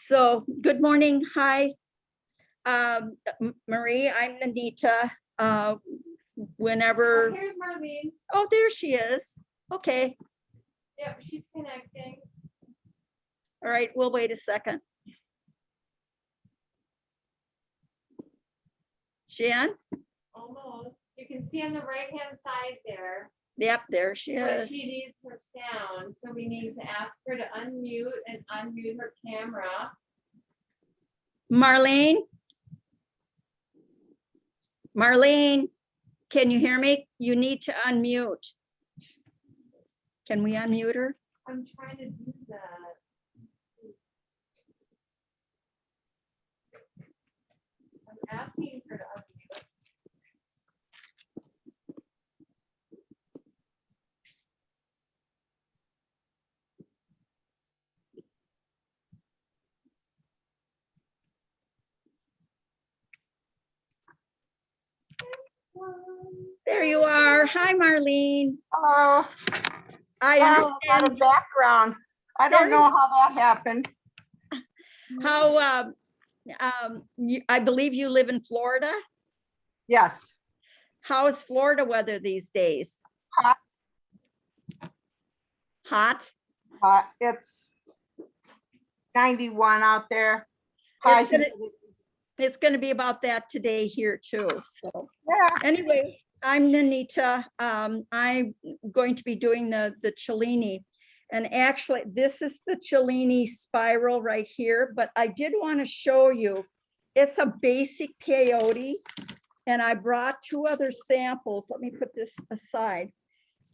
So good morning. Hi, Marie. I'm Nanita. Whenever. Oh, here's Marlene. Oh, there she is. Okay. Yep, she's connecting. All right. We'll wait a second. Jan? Almost. You can see on the right-hand side there. Yep, there she But is. she needs her sound, so we need to ask her to unmute and unmute her camera. Marlene? Marlene, can you hear me? You need to unmute. Can we unmute her? I'm trying to do that. I'm asking her to unmute. There you are. Hi, Marlene. Hello. I Oh, a lot understand of background. I don't know how that happened. how, I believe you live in Florida. Yes. How is Florida weather these days? Hot. Hot? It's 91 out there. High It's gonna, humidity. it's gonna be about that today here too, so. Yeah. Anyway, I'm Nanita. I'm going to be doing the Cellini. And actually, this is the Cellini Spiral right here, but I did want to show you, it's a basic peyote. And I brought two other samples. Let me put this aside.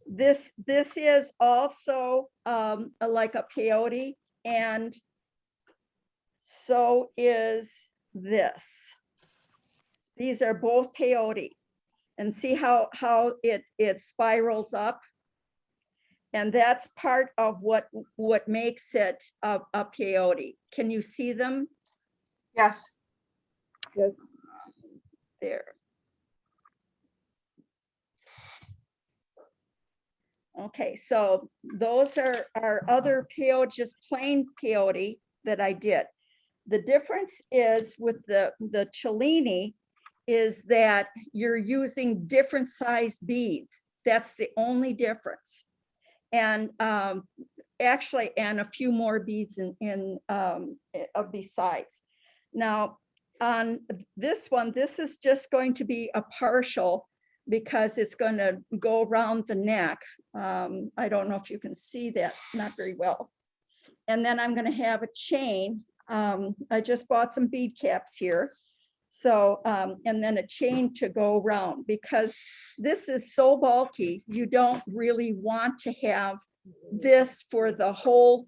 This is also like a peyote, and so is this. These are both peyote. And see how it spirals up? And that's part of what makes it a peyote. Can you see them? Yes. There. Okay, so those are other peyote, just plain peyote that I did. The difference is with the Cellini is that you're using different size beads. That's the only difference. And actually, and a few more beads besides. Now, on this one, this is just going to be a partial because it's going to go around the neck. I don't know if you can see that, not very well. And then I'm going to have a chain. I just bought some bead caps here. So, and then a chain to go around, because this is so bulky, you don't really want to have this for the whole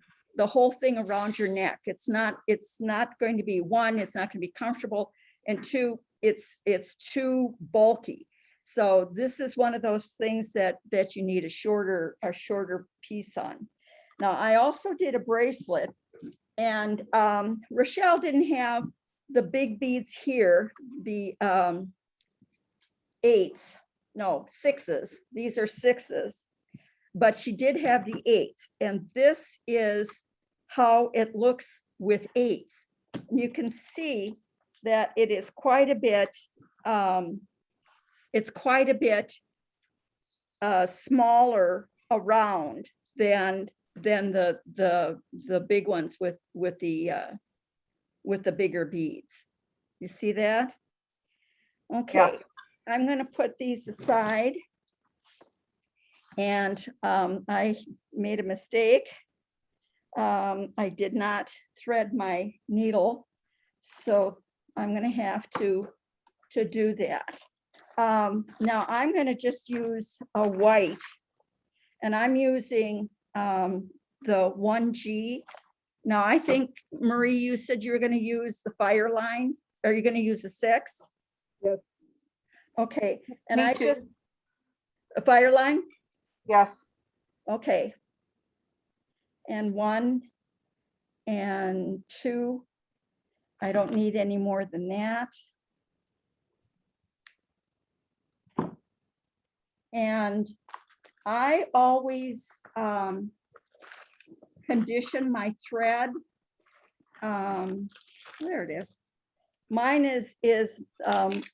thing around your neck. It's not going to be, one, it's not going to be comfortable, and two, it's too bulky. So this is one of those things that you need a shorter piece on. Now, I also did a bracelet, and Rochelle didn't have the big beads here, the 8s, no, 6s. These are 6s, but she did have the 8s, and this is how it looks with 8s. You can see that it is quite a bit, it's quite a bit smaller around than the big ones with the bigger beads. You see that? Okay, yeah. I'm going to put these aside. And I made a mistake. I did not thread my needle, so I'm going to have to do that. Now I'm going to just use a white, and I'm using the 1G. Now, I think, Marie, you said you were going to use the fire line. Are you going to use a 6? Yes. Okay, and Me I too. just, a fire line? Yes. Okay. And 1 and 2. I don't need any more than that. And I always condition my thread There it is. Mine is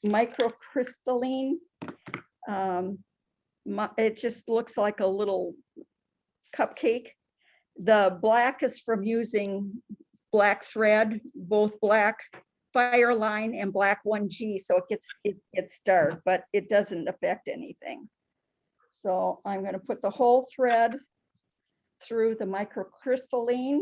microcrystalline. It just looks like a little cupcake. The black is from using black thread, both black Fireline and black 1G, so it gets dark, but it doesn't affect anything. So I'm going to put the whole thread through the microcrystalline.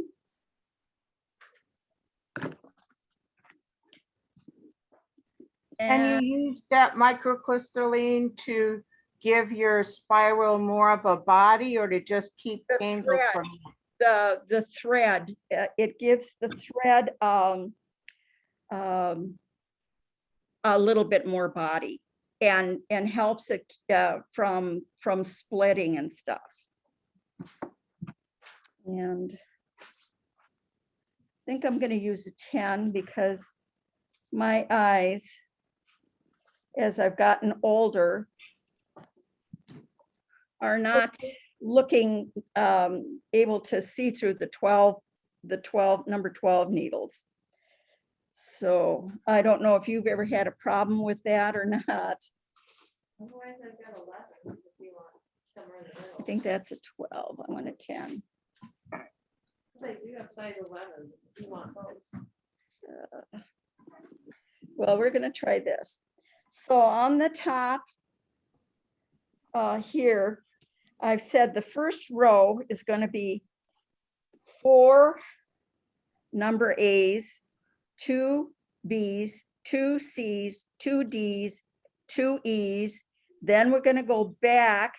And you use that microcrystalline to give your spiral more of a body, or to just keep The angles thread. from The thread, it gives the thread a little bit more body and helps it from splitting and stuff. And I think I'm going to use a 10 because my eyes, as I've gotten older, are not looking able to see through the number 12 needles. So I don't know if you've ever had a problem with that or not. Otherwise, I've got 11 if you want somewhere in the middle. I think that's a 12. I want a 10. I do have size 11, if you want those. Well, we're going to try this. So on the top here, I've said the first row is going to be 4 number A's, 2 B's, 2 C's, 2 D's, 2 E's. Then we're going to go back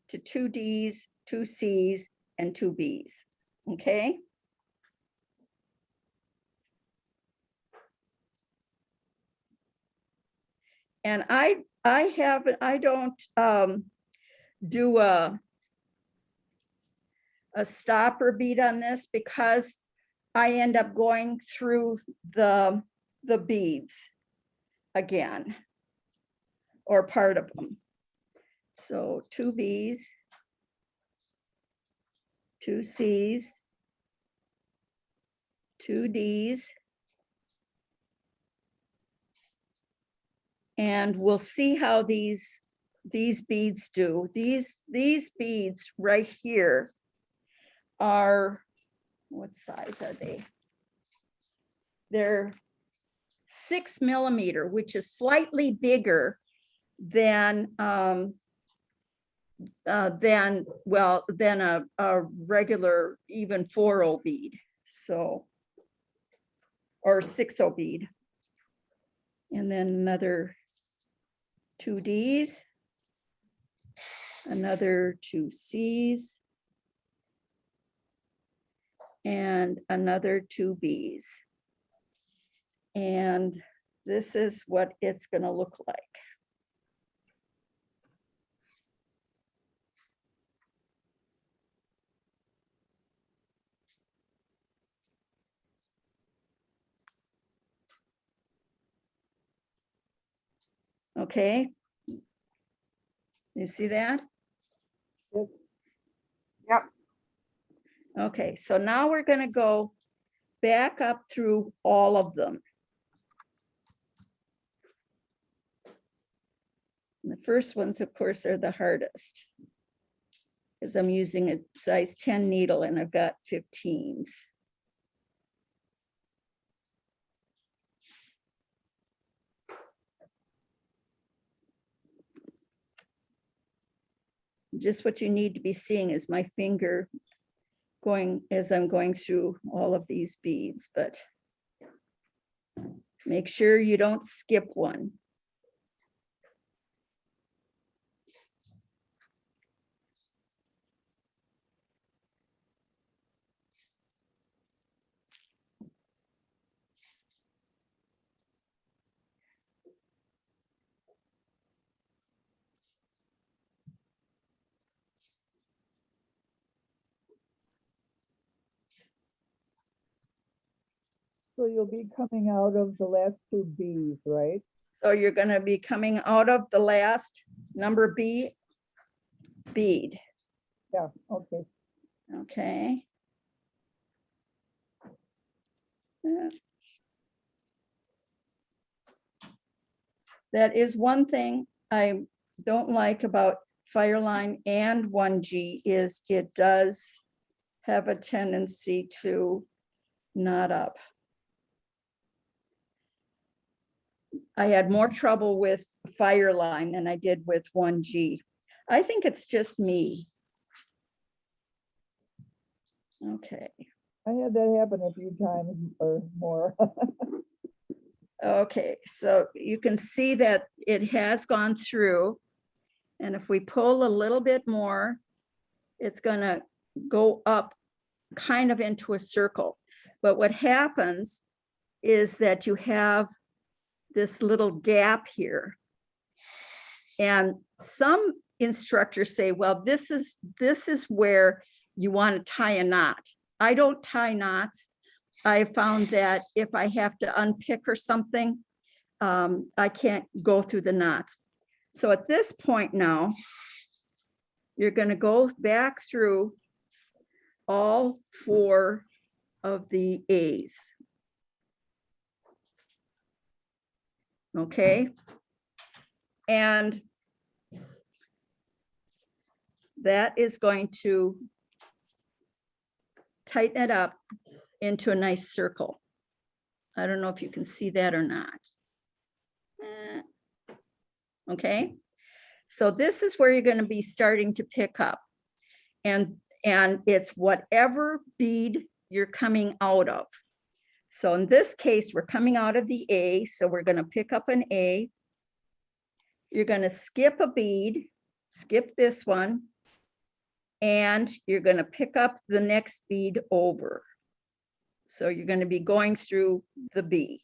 to 2 D's, 2 C's, and 2 B's. Okay. And I don't do a stopper bead on this because I end up going through the beads again, or part of them. So 2 B's, 2 C's, 2 D's, and we'll see how these beads do. These beads right here are, what size are they? They're 6 millimeter, which is slightly bigger than a regular even 4/0 bead. So, or 6/0 bead. And then another 2 D's, another 2 C's, and another 2 B's. And this is what it's going to look like. Okay. You see that? Yep. Okay, so now we're going to go back up through all of them. And the first ones, of course, are the hardest because I'm using a size 10 needle and I've got 15s. Just what you need to be seeing is my finger going as I'm going through all of these beads, but make sure you don't skip one. So you'll be coming out of the last 2 B's, right? So you're going to be coming out of the last number B bead. Yeah, okay. Okay. That is one thing I don't like about Fireline and 1G is it does have a tendency to knot up. I had more trouble with Fireline than I did with 1G. I think it's just me. Okay. I had that happen a few times or more. Okay, so you can see that it has gone through. And if we pull a little bit more, it's gonna go up kind of into a circle. But what happens is that you have this little gap here. And some instructors say, well, this is where you want to tie a knot. I don't tie knots. I found that if I have to unpick or something, I can't go through the knots. So at this point now, you're going to go back through all 4 of the A's. Okay. And that is going to tighten it up into a nice circle. I don't know if you can see that or not. Okay, so this is where you're going to be starting to pick up. And it's whatever bead you're coming out of. So in this case, we're coming out of the A, so we're going to pick up an A. You're going to skip a bead, skip this one, and you're going to pick up the next bead over. So you're going to be going through the B.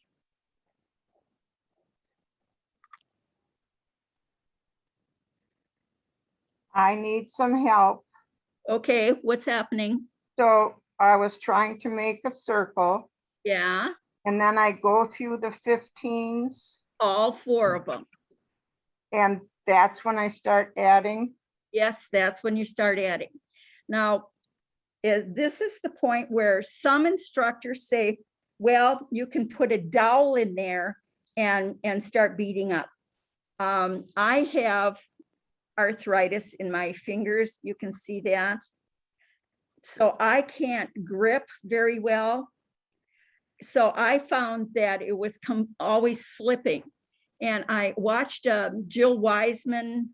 I need some help. Okay, what's happening? So I was trying to make a circle Yeah, and then I go through the 15s all 4 of them. and that's when I start adding. Yes, that's when you start adding. Now, this is the point where some instructors say, well, you can put a dowel in there and start beating up. I have arthritis in my fingers. You can see that. So I can't grip very well. So I found that it was always slipping. And I watched Jill Wiseman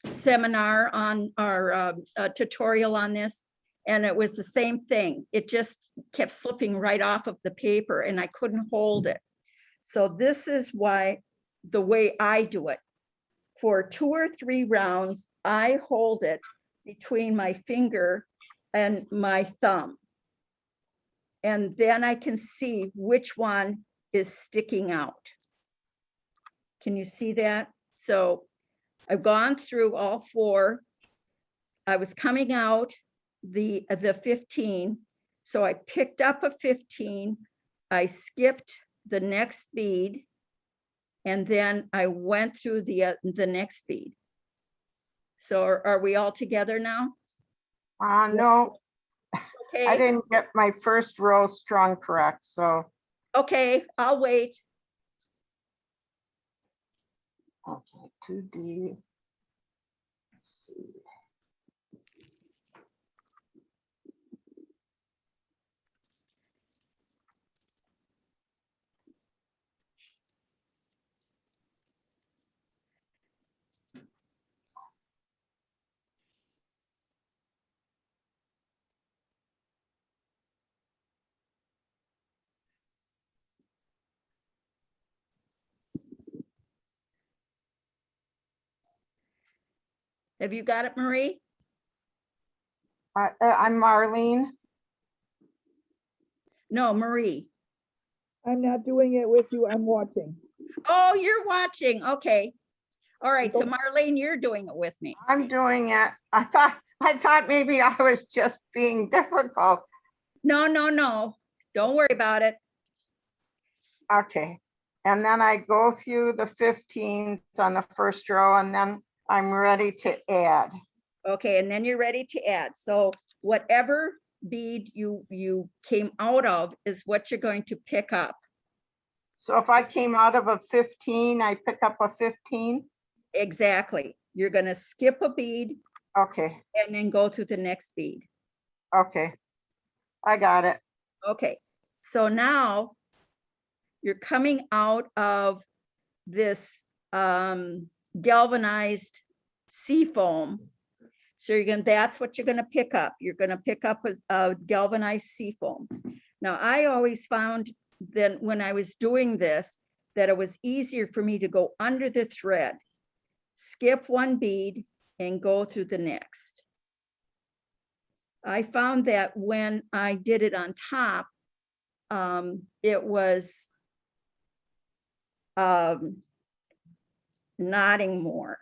seminar on our tutorial on this, and it was the same thing. It just kept slipping right off of the paper and I couldn't hold it. So this is why the way I do it. For 2 or 3 rounds, I hold it between my finger and my thumb. And then I can see which one is sticking out. Can you see that? So I've gone through all 4. I was coming out the 15. So I picked up a 15. I skipped the next bead. And then I went through the next bead. So are we all together now? No, Okay. I didn't get my first row strung correct, so. Okay, I'll wait. Okay, 2D. Let's see. Have you got it, Marie? I'm Marlene. No, Marie. I'm not doing it with you, I'm watching. Oh, you're watching. Okay. All right. So Don't- Marlene, you're doing it with me. I'm doing it. I thought maybe I was just being difficult. No, no, no. Don't worry about it. Okay. And then I go through the 15s on the first row and then I'm ready to add. Okay. And then you're ready to add. So whatever bead you came out of is what you're going to pick up. So if I came out of a 15, I pick up a 15? Exactly. You're going to skip a bead Okay, and then go through the next bead. okay. I got it. Okay, so now you're coming out of this galvanized sea foam. So that's what you're gonna pick up. You're gonna pick up a galvanized sea foam. Now, I always found that when I was doing this, that it was easier for me to go under the thread, skip one bead and go through the next. I found that when I did it on top, it was knotting more.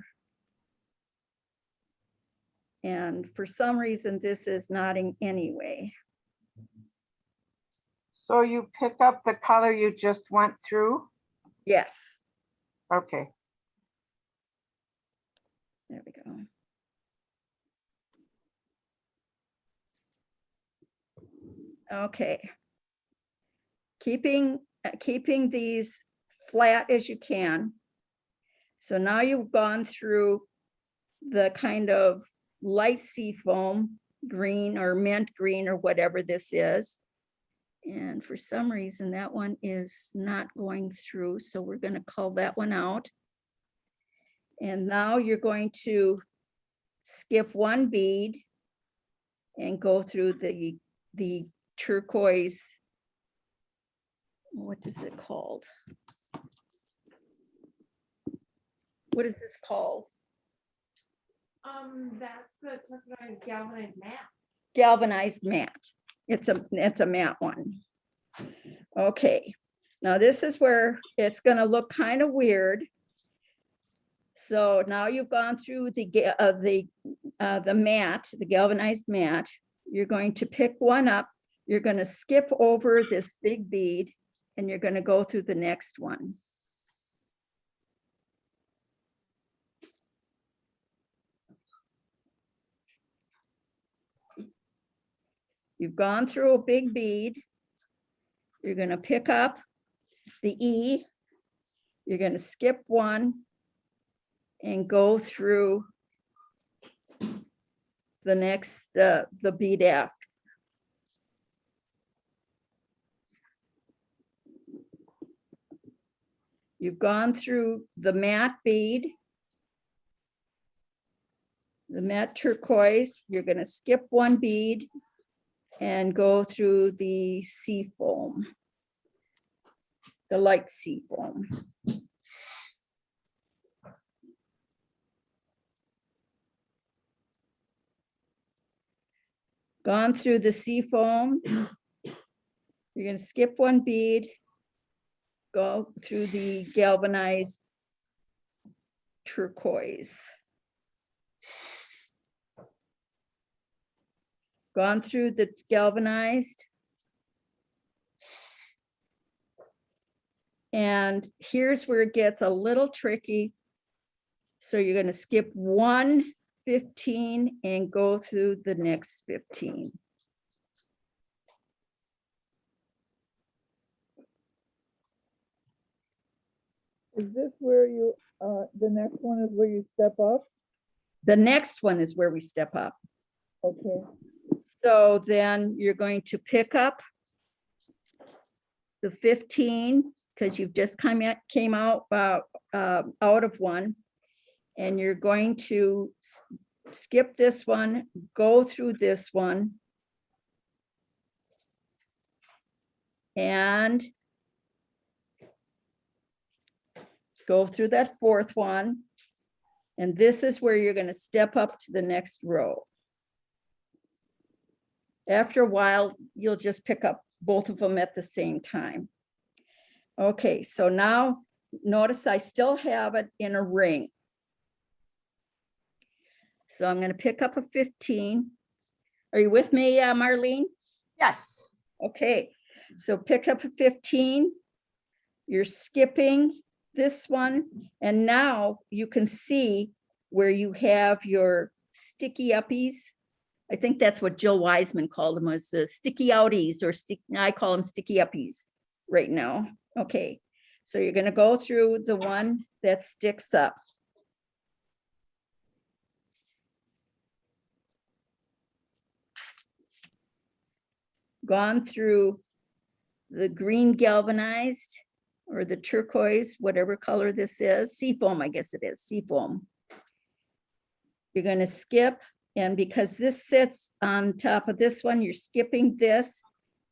And for some reason, this is knotting anyway. So you pick up the color you just went through? Yes, Okay, there we go. Okay. Keeping these flat as you can. So now you've gone through the kind of light sea foam, green or mint green or whatever this is. And for some reason that one is not going through. So we're going to call that one out. And now you're going to skip one bead and go through the turquoise. What is it called? What is this called? That's the turquoise galvanized mat. Galvanized mat. It's a matte one. Okay, now this is where it's going to look kind of weird. So now you've gone through the mat, the galvanized mat. You're going to pick one up. You're going to skip over this big bead and you're going to go through the next one. You've gone through a big bead. You're going to pick up the E. You're going to skip one and go through the next, the bead after. You've gone through the matte bead, the matte turquoise. You're going to skip one bead and go through the sea foam, the light sea foam. Gone through the sea foam. You're going to skip one bead, go through the galvanized turquoise. Gone through the galvanized. And here's where it gets a little tricky. So you're going to skip one 15 and go through the next 15. Is this where you, the next one is where you step up? The next one is where we step up. Okay, So then you're going to pick up the 15 because you've just came out of one, and you're going to skip this one, go through this one, and go through that fourth one. And this is where you're going to step up to the next row. After a while, you'll just pick up both of them at the same time. Okay, so now notice I still have it in a ring. So I'm going to pick up a 15. Are you with me, Marlene? yes. Okay, so pick up a 15. You're skipping this one, and now you can see where you have your sticky uppies. I think that's what Jill Wiseman called them, was sticky outies, or I call them sticky uppies right now. Okay, so you're gonna go through the one that sticks up. Gone through the green galvanized, or the turquoise, whatever color this is, seafoam, I guess it is, seafoam. You're gonna skip, and because this sits on top of this one, you're skipping this,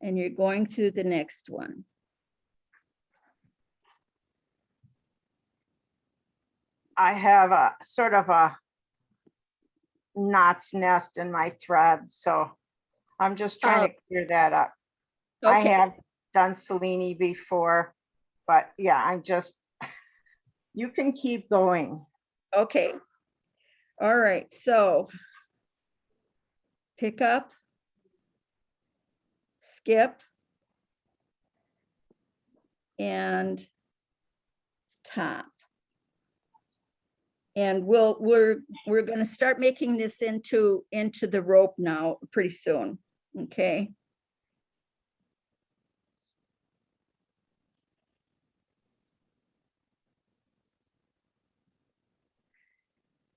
and you're going to the next one. I have a sort of a knot's nest in my thread, so I'm just trying to clear that up. I Okay, have done Cellini before, but yeah, I'm just, you can keep going. okay. All right, so pick up, skip, and top. And we're gonna start making this into the rope now pretty soon, okay?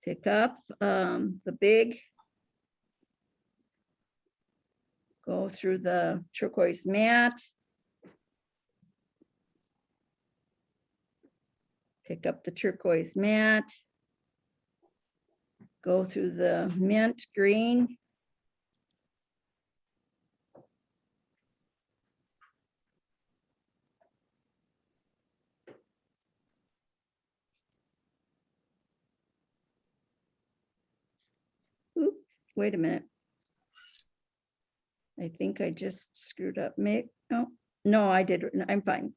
Pick up the big, go through the turquoise mat. Pick up the turquoise mat. Go through the mint green. Oop, wait a minute. I think I just screwed up. No, I did. I'm fine.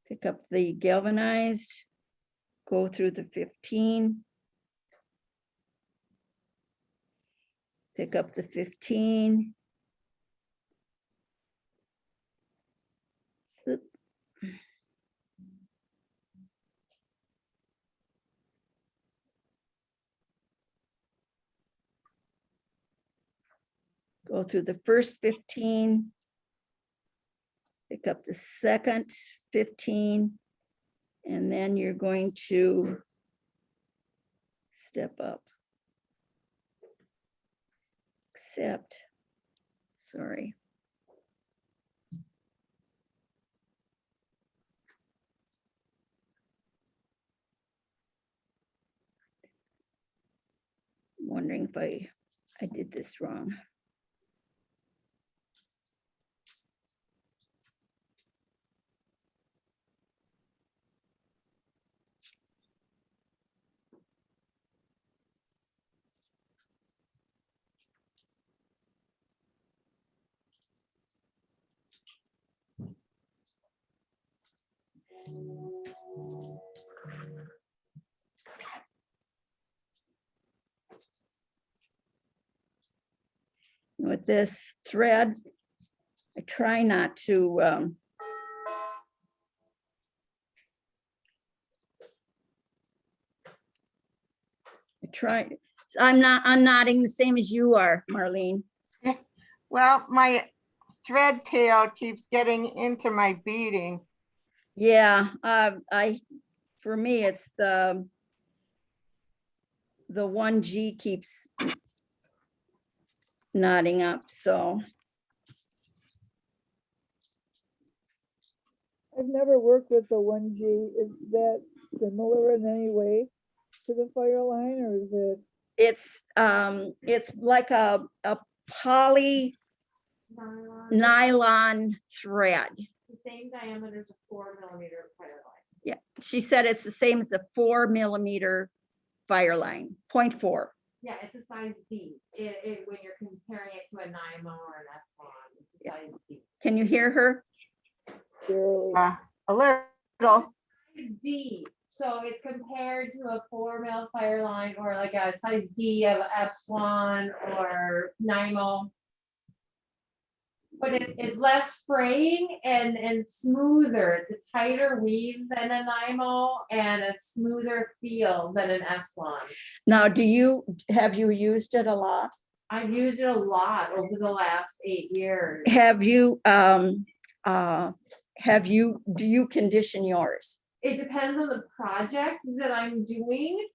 Pick up the galvanized, go through the 15. Pick up the 15. Oop. Go through the first 15. Pick up the second 15. And then you're going to step up. Except, sorry. I'm wondering if I did this wrong. With this thread, I try not to I'm nodding the same as you are, Marlene. Well, my thread tail keeps getting into my beading. Yeah, for me, it's the 1G keeps nodding up, so. I've never worked with the 1G. Is that similar in any way to the fire line, or is it? It's like a poly nylon thread. The same diameter as a 4mm fire line. Yeah, she said it's the same as a 4mm fire line, 0.4. Yeah, it's a size D. When you're comparing it to a NYMO or an S1, it's a size D. Can you hear her? Barely. A little. Size D. So it's compared to a 4mm fire line, or like a size D of S1 or NYMO. But it is less fraying and smoother. It's a tighter weave than a NYMO and a smoother feel than an S1. Now, have you used it a lot? I've used it a lot over the last 8 years. Do you condition yours? It depends on the project that I'm doing.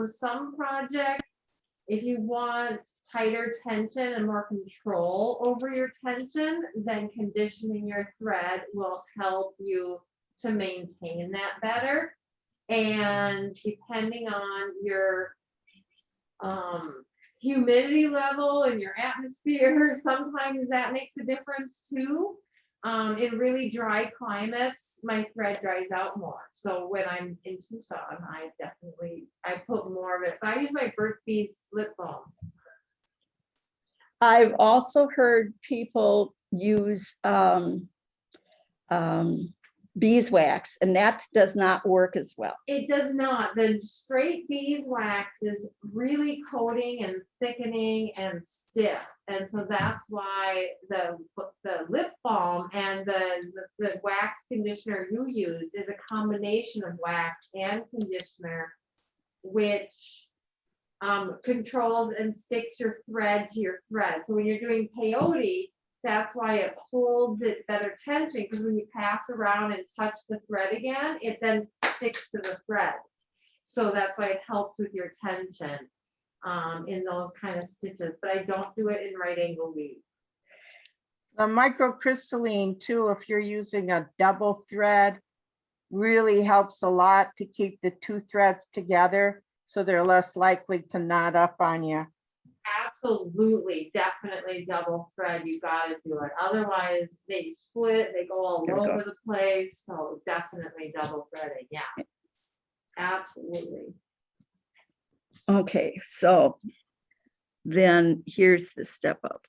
Some projects, if you want tighter tension and more control over your tension, then conditioning your thread will help you to maintain that better. And depending on your humidity level in your atmosphere, sometimes that makes a difference too. In really dry climates, my thread dries out more. So when I'm in Tucson, I put more of it. I use my Burt's Bees lip balm. I've also heard people use beeswax, and that does not work as well. It does not. The straight beeswax is really coating and thickening and stiff. And so that's why the lip balm and the wax conditioner you use is a combination of wax and conditioner, which controls and sticks your thread to your thread. So when you're doing peyote, that's why it holds it better tension, because when you pass around and touch the thread again, it then sticks to the thread. So that's why it helps with your tension in those kind of stitches, but I don't do it in right angle weave. The microcrystalline too, if you're using a double thread, really helps a lot to keep the two threads together so they're less likely to knot up on you. Absolutely, definitely double thread. You got to do it. Otherwise, they split, they go all over the place. So definitely double threading. Yeah, absolutely. Okay, so then here's the step up.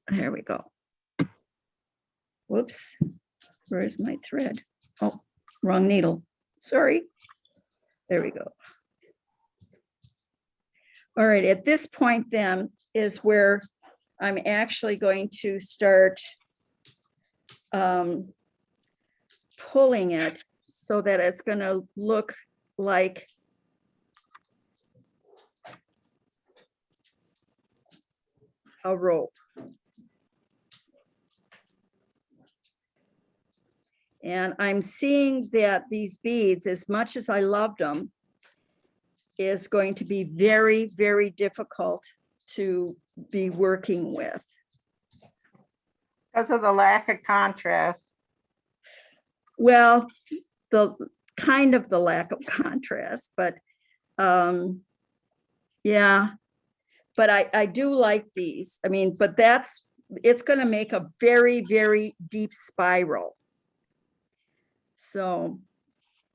There we go. Whoops, where's my thread? Oh, wrong needle. Sorry. There we go. All right, at this point then is where I'm actually going to start pulling it so that it's going to look like a rope. And I'm seeing that these beads, as much as I loved them, is going to be very, very difficult to be working with. Because of the lack of contrast. Well, the kind of the lack of contrast, but yeah, but I do like these. I mean, but it's going to make a very, very deep spiral. So,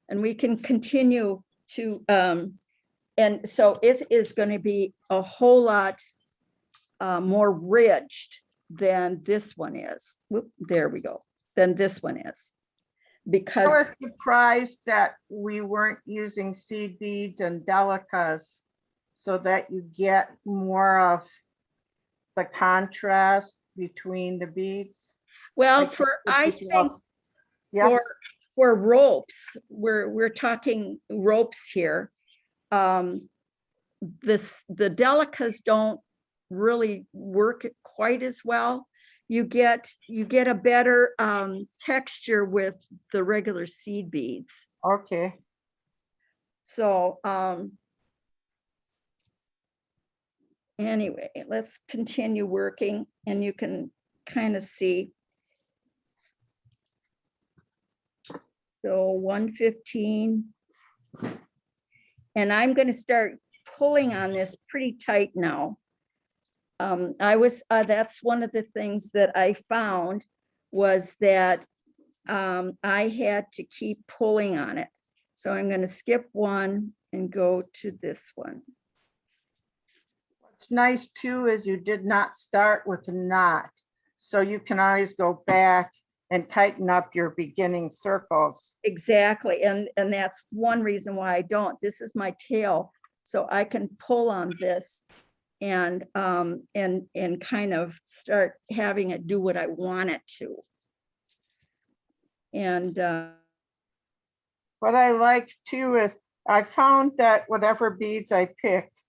and we can continue to, and so it is going to be a whole lot more ridged than this one is. Whoop, there we go. Than this one is. I Because was surprised that we weren't using seed beads and delicas so that you get more of the contrast between the beads. well, I think yes, for ropes, we're talking ropes here. The delicas don't really work quite as well. You get a better texture with the regular seed beads. okay. So anyway, let's continue working, and you can kind of see. So 115. And I'm going to start pulling on this pretty tight now. That's one of the things that I found was that I had to keep pulling on it. So I'm going to skip one and go to this one. What's nice too is you did not start with a knot. So you can always go back and tighten up your beginning circles. Exactly. And that's one reason why I don't. This is my tail. So I can pull on this and kind of start having it do what I want it to. And what I like too is I found that whatever beads I picked,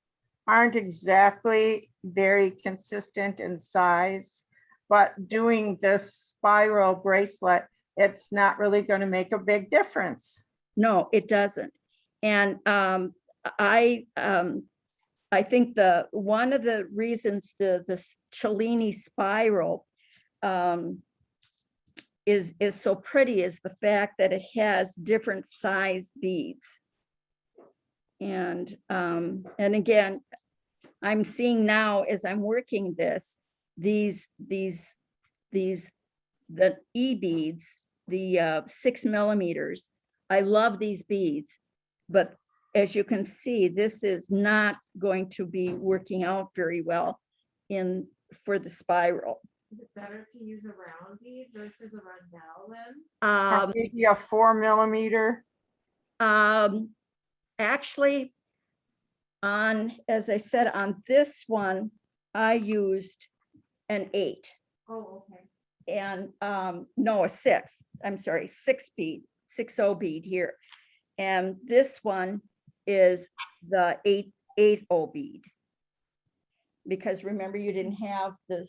aren't exactly very consistent in size, but doing this spiral bracelet, it's not really going to make a big difference. No, it doesn't. And I think one of the reasons the Cellini Spiral is so pretty is the fact that it has different size beads. And again, I'm seeing now as I'm working this, the E beads, the 6 millimeters. I love these beads, but as you can see, this is not going to be working out very well for the spiral. Is it better to use a round bead versus a rondelle then? Maybe a 4 millimeter. Actually, as I said, on this one, I used an 8 Oh, okay. and no, a 6. I'm sorry, 6 bead, 6/0 bead here. And this one is the 8/0 bead. Because remember, you didn't have the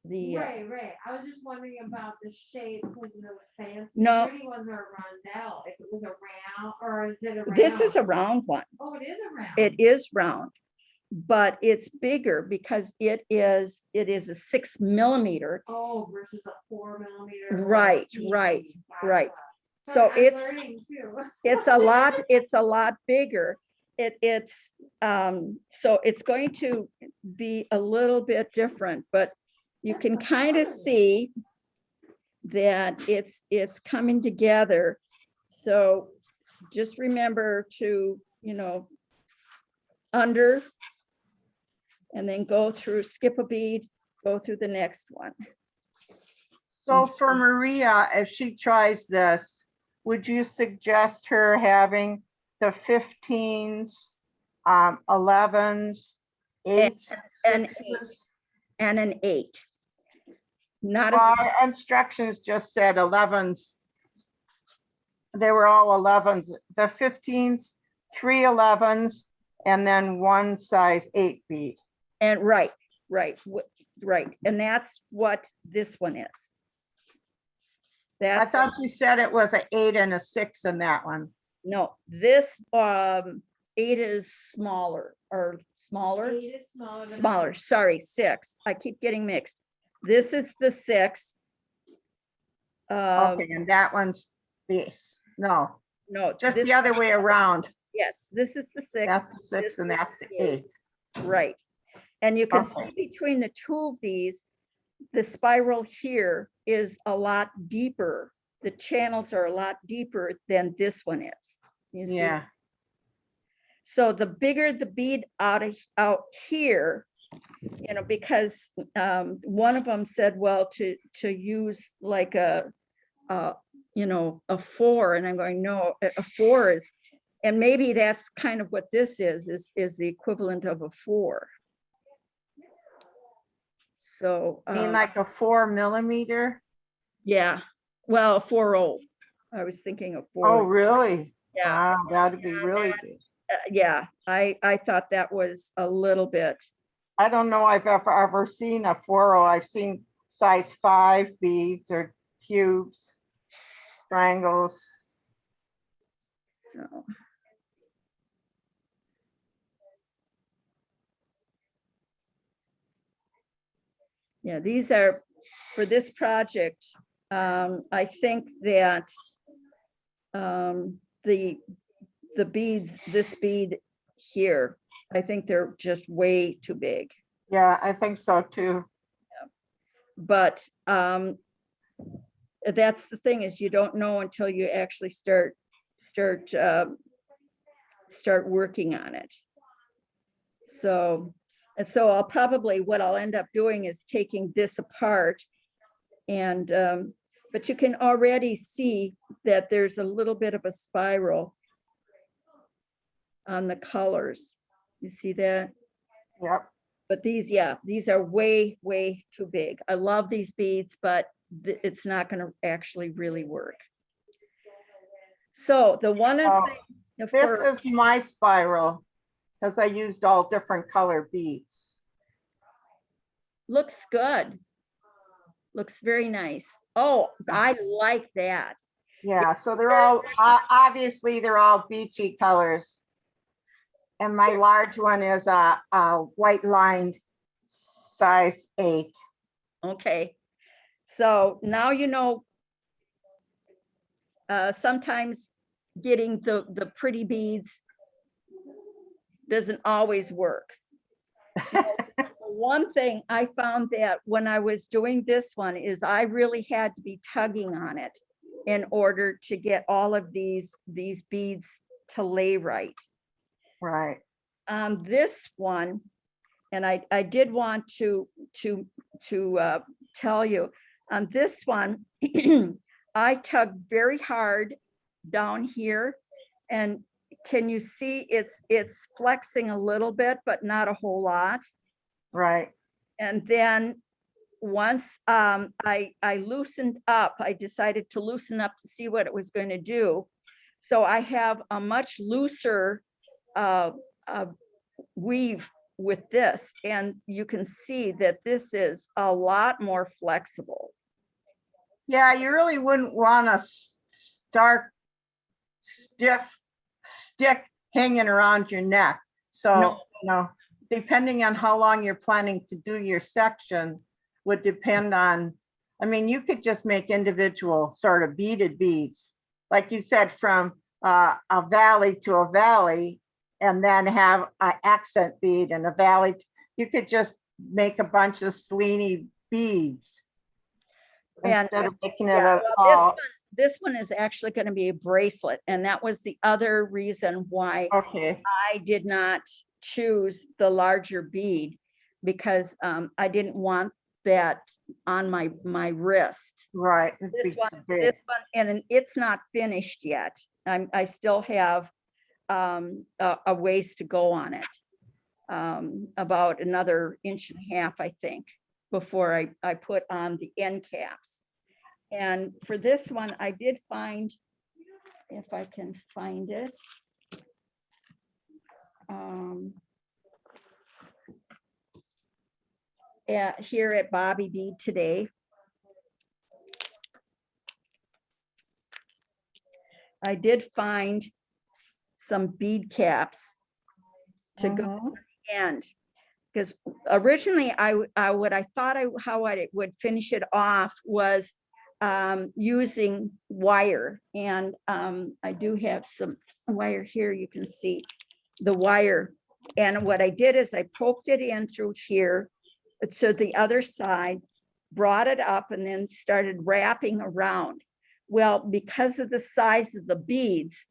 Right. I was just wondering about the shape because those fancy No. pretty ones are rondelle. If it was a round, or is it a round? this is a round one. Oh, it is a round. It is round, but it's bigger because it is a 6 millimeter. Oh, versus a 4 millimeter. or a Right, C right, bead. right. Gotcha. So Sorry, I'm it's learning too. it's a lot bigger. So it's going to be a little bit different, but you can kind of see that it's coming together. So just remember to, under, and then go through, skip a bead, go through the next one. So for Maria, if she tries this, would you suggest her having the 15s, 11s, 8s, and 6s? And an 8. Not a, Our instructions just said 11s. They were all 11s. The 15s, 3 11s, and then one size 8 bead. and right. And that's what this one is. I That's, thought you said it was an 8 and a 6 in that one. no, this 8 is smaller or smaller. 8 is smaller. than a Smaller, 6. sorry, 6. I keep getting mixed. This is the 6. Okay, and that one's this. No, No, just this, the other way around. yes, this is the 6. That's the 6 this and is that's the the 8. Right. And you can Okay. see between the two of these, the spiral here is a lot deeper. The channels are a lot deeper than this one is. You see? Yeah, So the bigger the bead out here, because one of them said, well, to use like a 4, and I'm going, no, a 4 is, and maybe that's kind of what this is the equivalent of a 4. So, I mean like a 4 millimeter. yeah, well, 4/0. I was thinking of 4. Oh, really? Yeah, Wow, that'd be really big. yeah, I thought that was a little bit. I don't know I've ever seen a 4/0. I've seen size 5 beads or cubes, triangles. So. Yeah, these are, for this project, I think that the beads, this bead here, I think they're just way too big. Yeah, I think so too. But that's the thing, is you don't know until you actually start working on it. So I'll probably, what I'll end up doing is taking this apart, and but you can already see that there's a little bit of a spiral on the colors. You see that? Yep. But these, yeah, these are way, way too big. I love these beads, but it's not going to actually really work. So the one Oh, thing this is my spiral. because I used all different color beads. Looks good. Looks very nice. Oh, I like that. Yeah, so they're all, obviously, they're all beachy colors. And my large one is a white lined size 8. Okay. So now you know, sometimes getting the pretty beads doesn't always work. One thing I found that when I was doing this one is I really had to be tugging on it in order to get all of these beads to lay right. Right. On this one, and I did want to tell you, on this one, I tugged very hard down here, and can you see it's flexing a little bit, but not a whole lot. Right. And then once I loosened up, I decided to loosen up to see what it was going to do. So I have a much looser weave with this, and you can see that this is a lot more flexible. Yeah, you really wouldn't want a stark, stiff stick hanging around your neck. So, No. you know, depending on how long you're planning to do your section would depend on, I mean, you could just make individual sort of beaded beads. Like you said, from a valley to a valley, and then have an accent bead and a valley. You could just make a bunch of Cellini beads And instead of making it yeah, a well, this one is actually going to be a bracelet, and that was the other reason why okay. I did not choose the larger bead, because I didn't want that on my wrist. Right. This one, and it's not finished yet. I still have a ways to go on it, about another 1.5 inches, I think, before I put on the end caps. And for this one, I did find, if I can find it, here at Bobby Bead Today. I did find some bead caps to go at the end, because originally how I would finish it off was using wire, and I do have some wire here. You can see the wire, and what I did is I poked it in through here to the other side, brought it up, and then started wrapping around. Well, because of the size of the beads,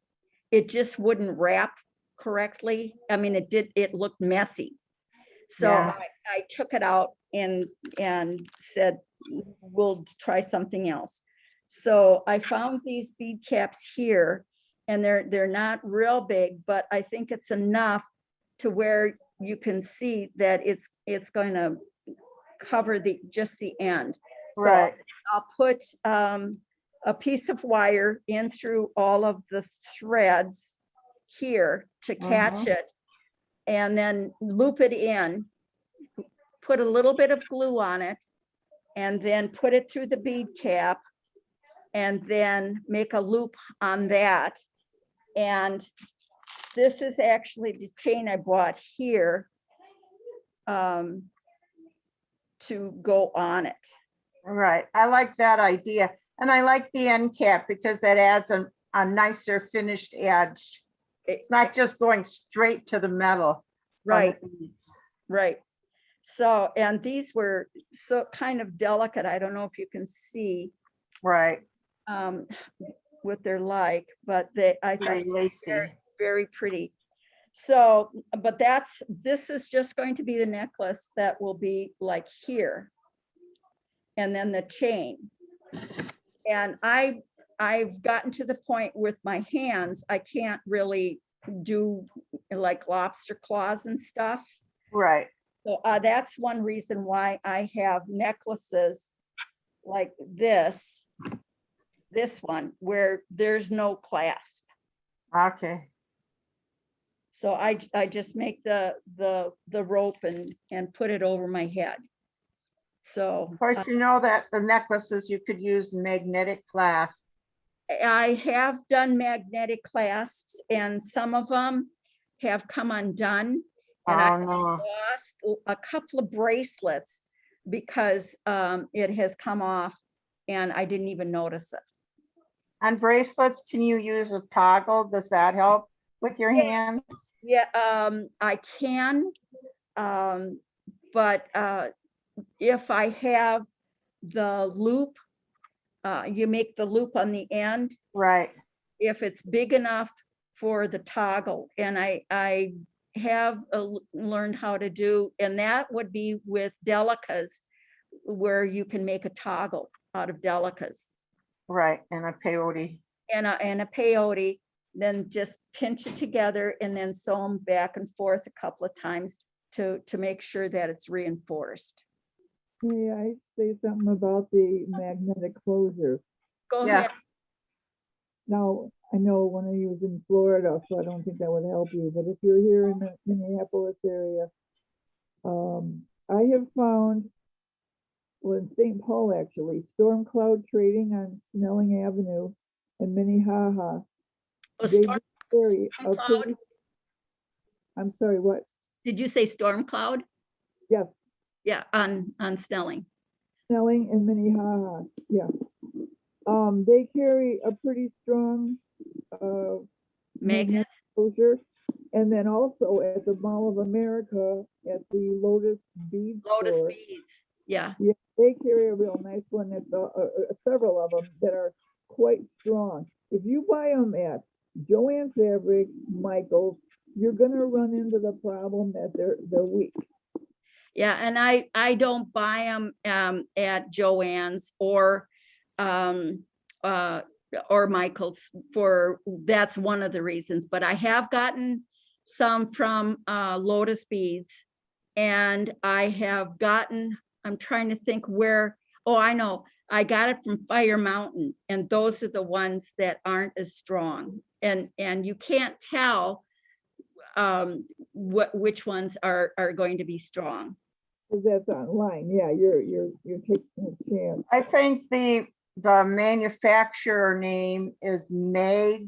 it just wouldn't wrap correctly. I mean, it looked messy. So Yeah. I took it out and said, we'll try something else. So I found these bead caps here, and they're not real big, but I think it's enough to where you can see that it's going to cover just the end. So Right. I'll put a piece of wire in through all of the threads here to catch it, and then loop it in, put a little bit of glue on it, and then put it through the bead cap, and then make a loop on that. And this is actually the chain I bought here to go on it. Right. I like that idea. And I like the end cap because that adds a nicer finished edge. It's not just going straight to the metal. Right. Right. So, and these were so kind of delicate. I don't know if you can see Right. what they're like, but I thought Very lacy. very, very pretty. So, but this is just going to be the necklace that will be like here. And then the chain. And I've gotten to the point with my hands, I can't really do like lobster claws and stuff. Right. So that's one reason why I have necklaces like this one, where there's no clasp. Okay. So I just make the rope and put it over my head. So Of course, you know that the necklaces, you could use magnetic clasp. I have done magnetic clasps and some of them have come undone. And I Oh, no. lost a couple of bracelets because it has come off and I didn't even notice it. On bracelets, can you use a toggle? Does that help with your hands? Yeah, I can, but if I have the loop, you make the loop on the end, Right. if it's big enough for the toggle, and I have learned how to do, and that would be with delicas, where you can make a toggle out of delicas Right, and a peyote. and a peyote, then just pinch it together and then sew them back and forth a couple of times to make sure that it's reinforced. May I say something about the magnetic closure? Go Yes. ahead. Now, I know one of you is in Florida, so I don't think that would help you, but if you're here in the Minneapolis area, I have found, well, in St. Paul, actually, storm cloud trading on Snelling Avenue and Minnehaha. Oh, They storm carry a cloud? pretty, I'm sorry, what? Did you say storm cloud? Yes, Yeah, on Snelling. Snelling and Minnehaha, yeah. They carry a pretty strong, magnetic Magnets. closure. And then also at the Mall of America, at the Lotus Bead Lotus store, beads. Yeah. yeah, they carry a real nice one. That's several of them that are quite strong. If you buy them at Joann Fabrics, Michael's, you're gonna run into the problem that they're weak. Yeah, and I don't buy them at Joann's or Michael's for, that's one of the reasons, but I have gotten some from Lotus Beads, and I have gotten, I'm trying to think where, oh, I know, I got it from Fire Mountain, and those are the ones that aren't as strong, and you can't tell which ones are going to be strong. Cause that's online. Yeah, you're taking a chance. I think the manufacturer name is Mag-Lock.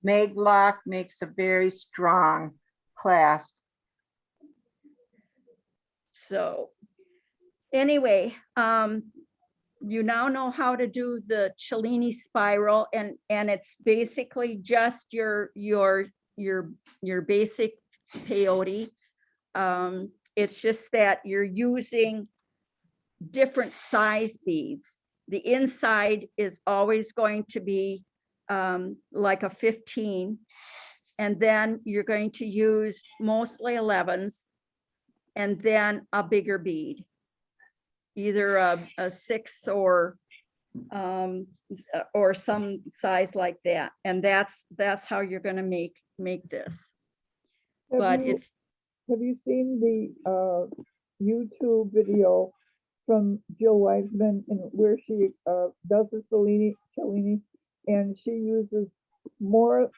Mag-Lock makes a very strong clasp. So anyway, you now know how to do the Cellini spiral, and it's basically just your basic peyote. It's just that you're using different size beads. The inside is always going to be like a 15, and then you're going to use mostly 11s, and then a bigger bead, either a 6 or some size like that, and that's how you're going to make this. But Have you seen the YouTube video from Jill Wiseman and where she does the Cellini, and she uses more,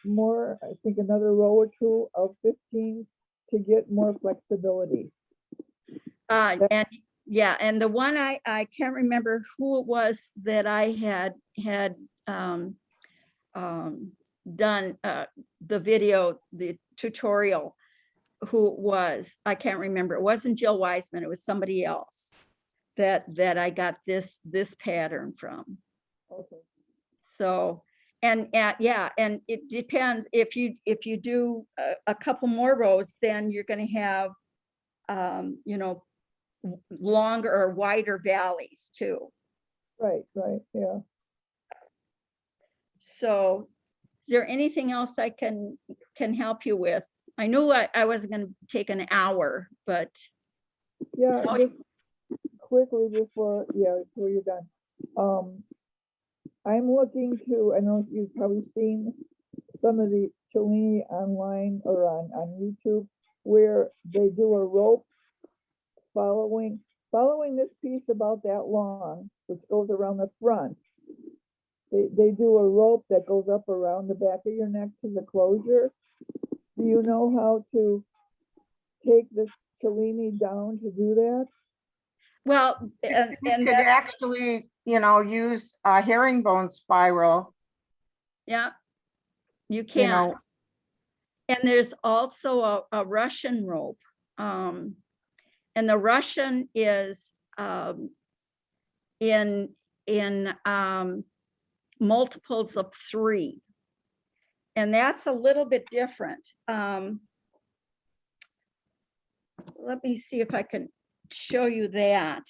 I think another row or two of 15 to get more flexibility. And yeah, and the one I can't remember who it was that I had done the video, the tutorial, who it was, I can't remember. It wasn't Jill Wiseman, it was somebody else that I got this pattern from. Okay. So, and yeah, and it depends, if you do a couple more rows, then you're going to have you know, longer or wider valleys too. Right, yeah. So is there anything else I can help you with? I knew I wasn't going to take an hour, but Yeah, just quickly before you're done. I'm looking to, I know you've probably seen some of the Cellini online or on YouTube, where they do a rope following this piece about that long, which goes around the front. They do a rope that goes up around the back of your neck to the closure, Do you know how to take the Cellini down to do that? Well, and You could that's, actually, use a herringbone spiral, yeah, you you can. know, And there's also a Russian rope. And the Russian is in multiples of 3. And that's a little bit different. Let me see if I can show you that.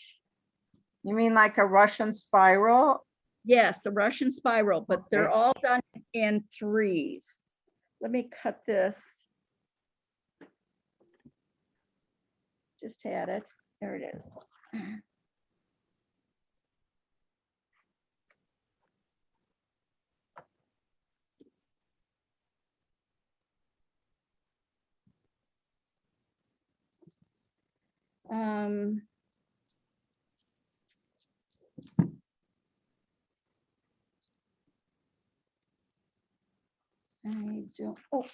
you mean like a Russian spiral? Yes, a Russian spiral, but they're Okay. all done in 3s. Let me cut this. Just had it. There it is. Um, I don't, oh.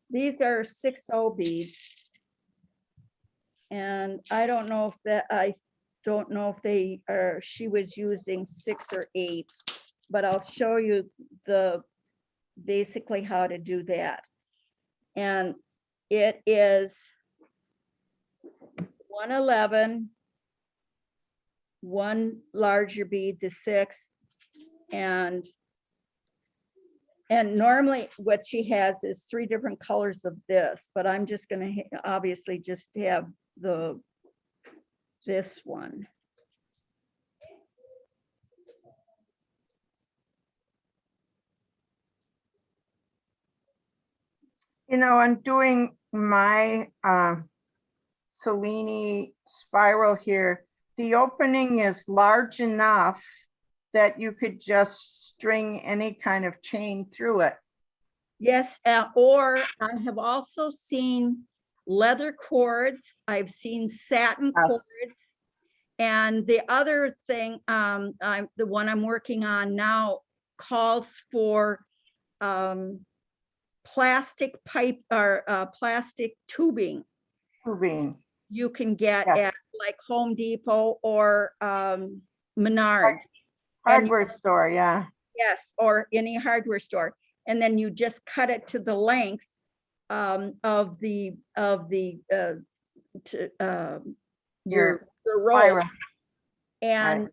These are 6/0 beads. And I don't know if I don't know if they are, she was using 6 or 8, but I'll show you basically how to do that. And it is 111, 1 larger bead, the 6, and normally what she has is 3 different colors of this, but I'm just gonna obviously just have this one. I'm doing my Cellini spiral here. The opening is large enough that you could just string any kind of chain through it. Yes, or I have also seen leather cords. I've seen satin Yes. cords. And the other thing, the one I'm working on now calls for plastic pipe or plastic tubing. Tubing. You can get Yes. at like Home Depot or Menards. Hardware store, yeah. Yes, or any hardware store. And then you just cut it to the length of the your roll. Spiral. And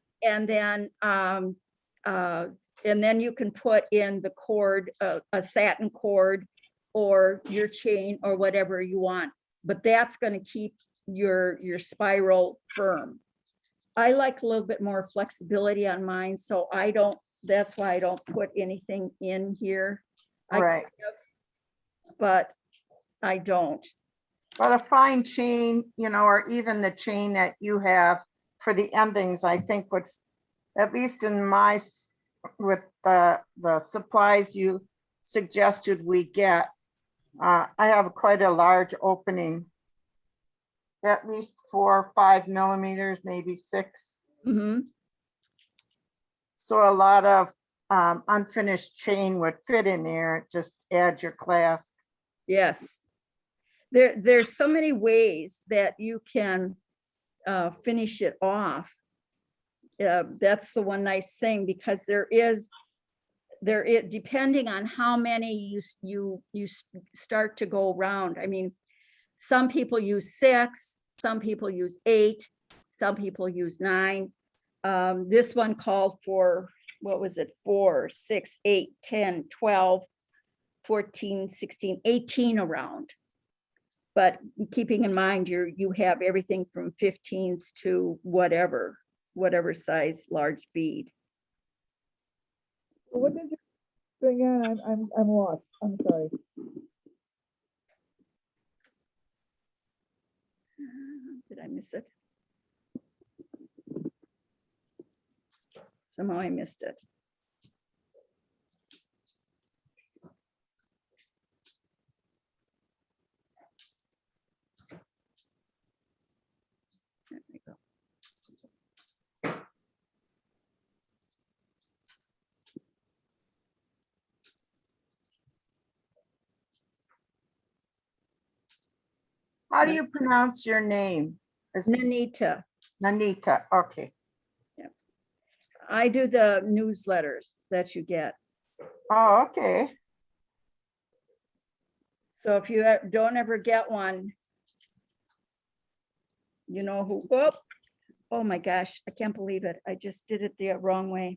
then you can put in the cord, a satin cord or your chain or whatever you want, but that's going to keep your spiral firm. I like a little bit more flexibility on mine, so that's why I don't put anything in here. Right. But I don't. But a fine chain, or even the chain that you have for the endings, I think would, at least in with the supplies you suggested we get, I have quite a large opening, at least 4 or 5 millimeters, maybe 6. Mm-hmm. So a lot of unfinished chain would fit in there. Just add your clasp. Yes. There's so many ways that you can finish it off. That's the one nice thing, because there is depending on how many you start to go around. I mean, some people use 6, some people use 8, some people use 9. This one called for, what was it, 4, 6, 8, 10, 12, 14, 16, 18 around. But keeping in mind, you have everything from 15s to whatever size large bead. What did you bring in? I'm lost. I'm sorry. Did I miss it? Somehow I missed it. There we go. How do you pronounce your name? Is it Nanita. Nanita? Okay. I do the newsletters that you get. Oh, okay. So if you don't ever get one, you know who, oh my gosh, I can't believe it. I just did it the wrong way.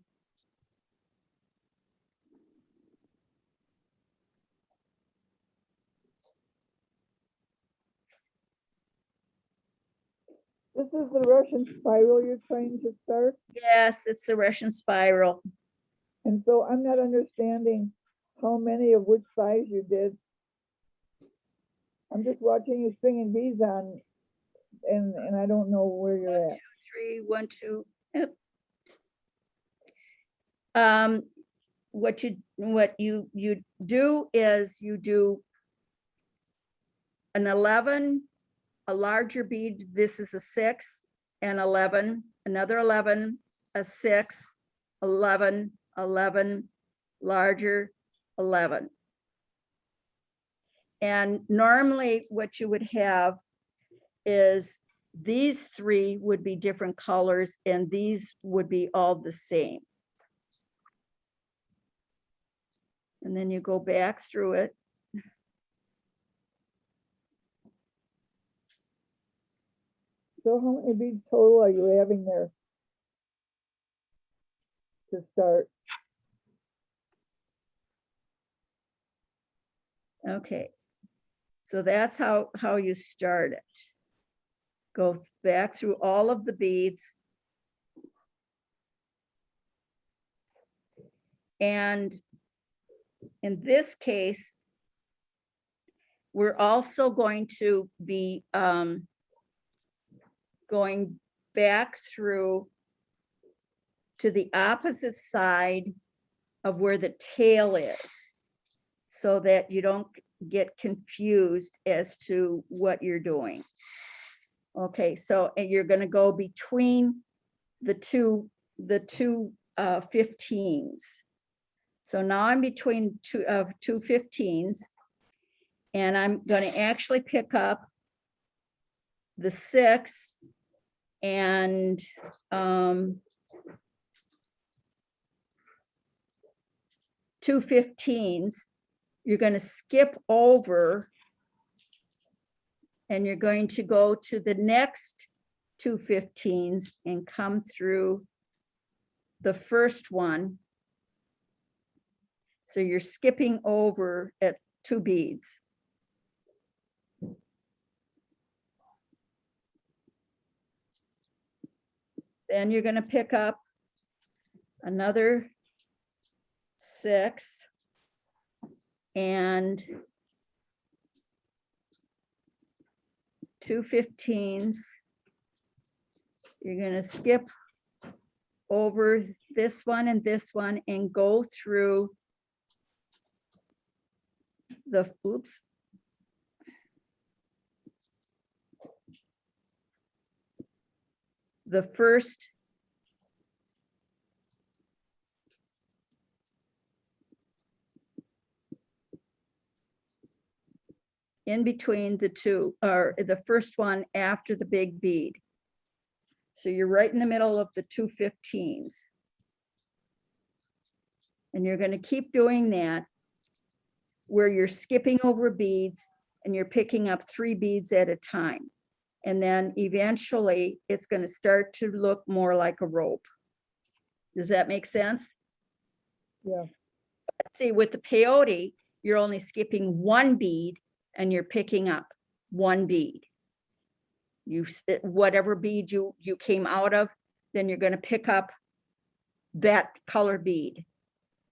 This is the Russian spiral you're trying to start. Yes, it's the Russian spiral. And so I'm not understanding how many of which size you did. I'm just watching you stringing beads on, and I don't know where you're at. 3, 1, 2. Yep. What you do is you do an 11, a larger bead. This is a 6 and 11, another 11, a 6, 11, 11, larger 11. And normally what you would have is these 3 would be different colors and these would be all the same. And then you go back through it. So how many beads total are you having there to start? Okay. So that's how you start it. Go back through all of the beads. And in this case, we're also going to be going back through to the opposite side of where the tail is, so that you don't get confused as to what you're doing. Okay, so and you're going to go between the two 15s. So now I'm between two 15s, and I'm going to actually pick up the 6 and 2 15s. You're going to skip over and you're going to go to the next 2 15s and come through the first one. So you're skipping over at 2 beads. Then you're going to pick up another 6 and 2 15s. You're going to skip over this one and go through the, oops. The first in between the two, or the first one after the big bead. So you're right in the middle of the 2 15s. And you're going to keep doing that where you're skipping over beads and you're picking up 3 beads at a time. And then eventually it's going to start to look more like a rope. Does that make sense? Yeah. See, with the peyote, you're only skipping 1 bead and you're picking up 1 bead. Whatever bead you came out of, then you're going to pick up that color bead.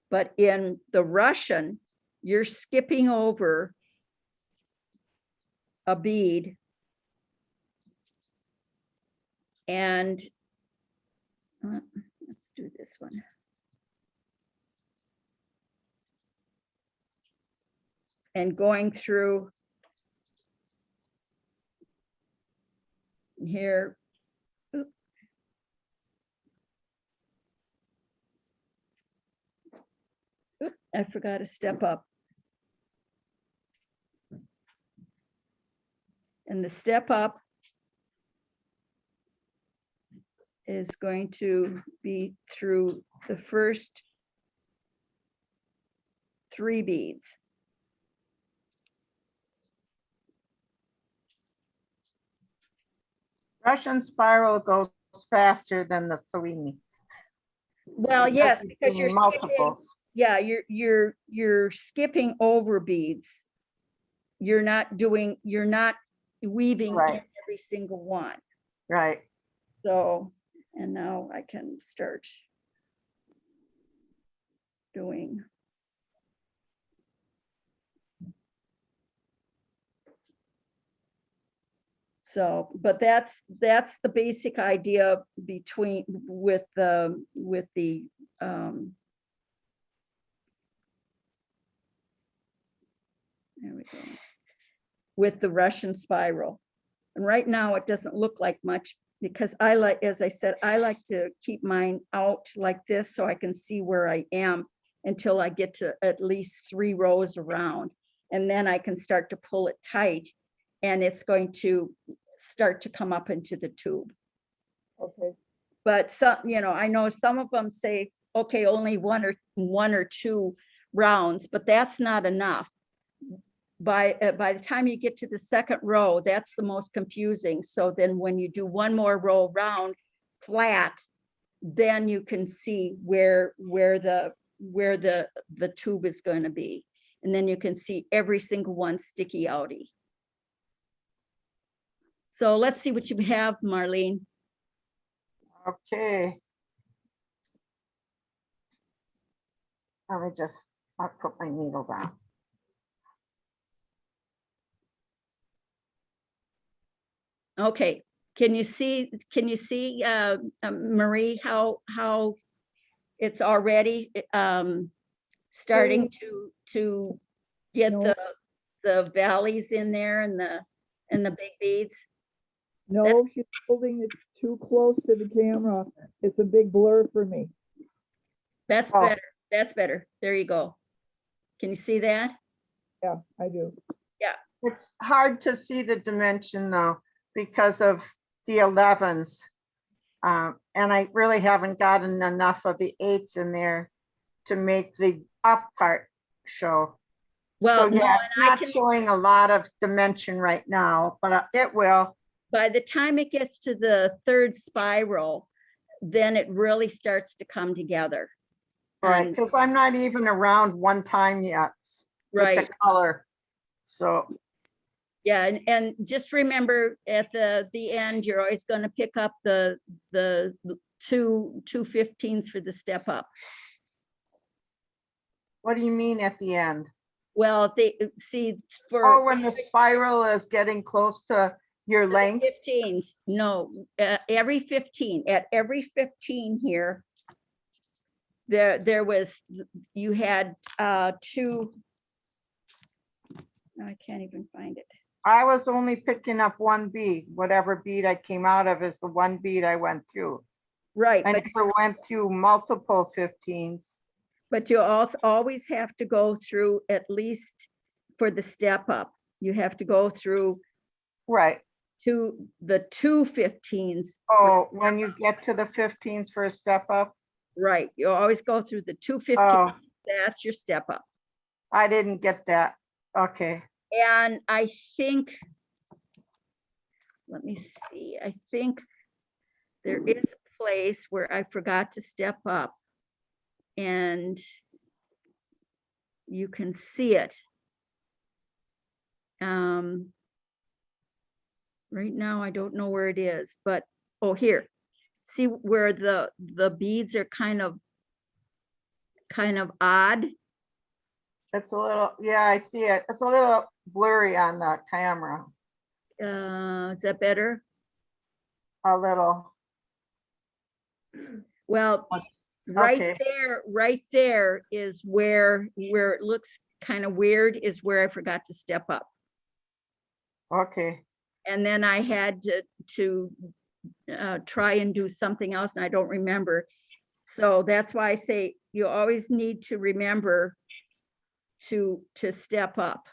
But in the Russian, you're skipping over a bead and let's do this one. And going through here. Oop. Oop, I forgot to step up. And the step up is going to be through the first 3 beads. Russian spiral goes faster than the Cellini. Well, yes, That's because you're skipping, multiples. yeah, you're skipping over beads. You're not weaving in Right. every single one. Right. So, and now I can start doing. So, but that's the basic idea with the there we go, with the Russian spiral. And right now it doesn't look like much because I like, as I said, I like to keep mine out like this so I can see where I am until I get to at least 3 rows around. And then I can start to pull it tight and it's going to start to come up into the tube. Okay, But some, I know some of them say, okay, only one or two rounds, but that's not enough. By the time you get to the second row, that's the most confusing. So then when you do one more row round flat, then you can see where the tube is going to be. And then you can see every single one sticky outy. So let's see what you have, Marlene. Okay. I'll put my needle down. Okay, can you see Marie, how it's already starting to get No. the valleys in there and the big beads? no, she's holding it too close to the camera. It's a big blur for me. That's Oh. better. That's better. There you go. Can you see that? Yeah, I do. It's hard to see the dimension though, because of the 11s. And I really haven't gotten enough of the 8s in there to make the up part show. Well, So no, yeah, and it's I not can, showing a lot of dimension right now, but it will. by the time it gets to the 3rd spiral, then it really starts to come together. Right, And- because I'm not even around one time yet with Right. the color. So, Yeah, and just remember at the end, you're always going to pick up the 2 15s for the step up. what do you mean at the end? Well, they see Oh, for when the spiral is getting close to your length? 15s, no, every 15, at every 15 here, there was, you had 2, I can't even find it. I was only picking up one bead. Whatever bead I came out of is the one bead I went through. Right, I but never went through multiple 15s. you also always have to go through, at least for the step up, you have to go through Right. the 2 15s. Oh, when you get to the 15s for a step up? Right, you always go through the 2 15s. Oh, That's your step up. I didn't get that. Okay. And I think, let me see, I think there is a place where I forgot to step up. And you can see it. Right now, I don't know where it is, but, oh, here. See where the beads are kind of odd? It's a little, yeah, I see it. It's a little blurry on the camera. Is that better? A little. Well, Okay. right there is where it looks kind of weird, is where I forgot to step up. Okay. And then I had to try and do something else, and I don't remember. So that's why I say you always need to remember to step up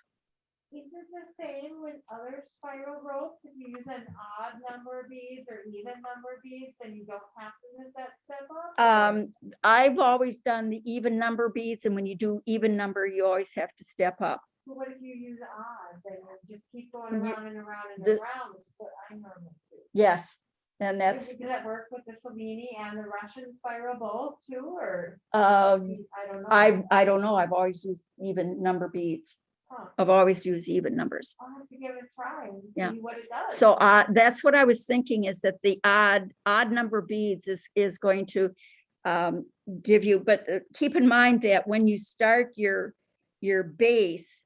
Is it the same with other spiral ropes? If you use an odd number of beads or even number of beads, then you don't have to use that step up? or- I've always done the even number beads, and when you do even number, you always have to step up. So what if you use odd, then you just keep going You- around and around and the- around, which is what I normally do. Yes, and that's, Does that work with the Cellini and the Russian spiral both too, or? I I don't know. I don't know, I've always used even number beads. Huh. I've always used even numbers. I'll have to give it a try and Yeah. see what it does. So that's what I was thinking, is that the odd number beads is going to give you, but keep in mind that when you start your base,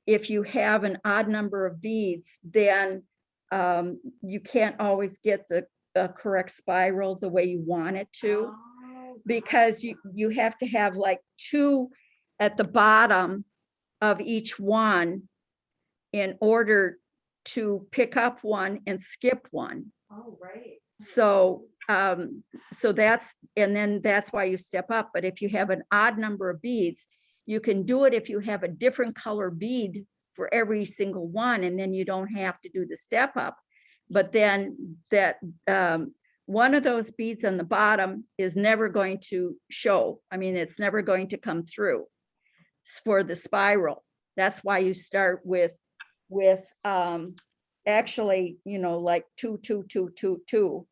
if you have an odd number of beads, then you can't always get the correct spiral the way you want it to, Oh, because gotcha. you have to have like 2 at the bottom of each one in order to pick up one and skip one. Oh, right. So, so that's, and then that's why you step up. But if you have an odd number of beads, you can do it if you have a different color bead for every single one, and then you don't have to do the step up. But then that, one of those beads on the bottom is never going to show. I mean, it's never going to come through for the spiral. That's why you start with actually, like 2, 2, 2, 2, 2,